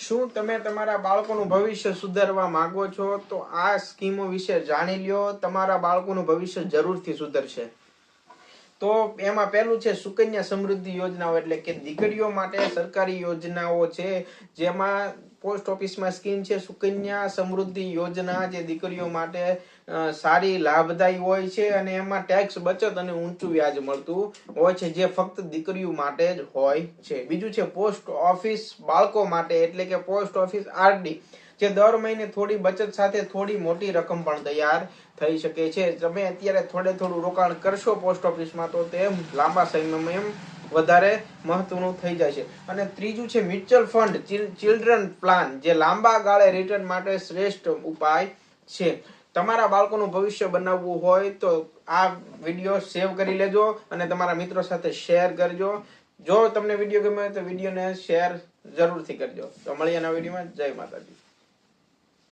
શું તમે તમારા બાળકોનું ભવિષ્ય સુધારવા માંગો છો તો આ સ્કીમો વિશે જાણી લ્યો. તમારા બાળકોનું ભવિષ્ય જરૂરથી સુધરશે. તો એમાં પહેલું છે સુકન્યા સમૃદ્ધિ યોજનાઓ, એટલે કે દીકરીઓ માટે સરકારી યોજનાઓ છે, જેમાં પોસ્ટ ઓફિસમાં સ્કીમ છે સુકન્યા સમૃદ્ધિ યોજના, જે દીકરીઓ માટે સારી લાભદાયી હોય છે અને એમાં ટેક્સ બચત અને ઊંચું વ્યાજ મળતું હોય છે, જે ફક્ત દીકરીઓ માટે જ હોય છે. બીજું છે પોસ્ટ ઓફિસ બાળકો માટે, એટલે કે પોસ્ટ ઓફિસ આરડી, જે દર મહિને થોડી બચત સાથે થોડી મોટી રકમ પણ તૈયાર થઈ શકે છે. તમે અત્યારે થોડું રોકાણ કરશો પોસ્ટ ઓફિસમાં તો તે લાંબા સમયમાં એમ વધારે મહત્વનું થઈ જાય છે. અને ત્રીજું છે મ્યુચ્યુઅલ ફંડ ચિલ્ડ્રન પ્લાન, જે લાંબા ગાળે રિટર્ન માટે શ્રેષ્ઠ ઉપાય છે. તમારા બાળકોનું ભવિષ્ય બનાવવું હોય તો આ વિડીયો સેવ કરી લેજો અને તમારા મિત્રો સાથે શેર કરજો. જો તમને વિડીયો ગમ્યો હોય તો વિડીયોને શેર જરૂરથી કરજો. તો મળીએ નવા વિડીયોમાં. જય માતાજી.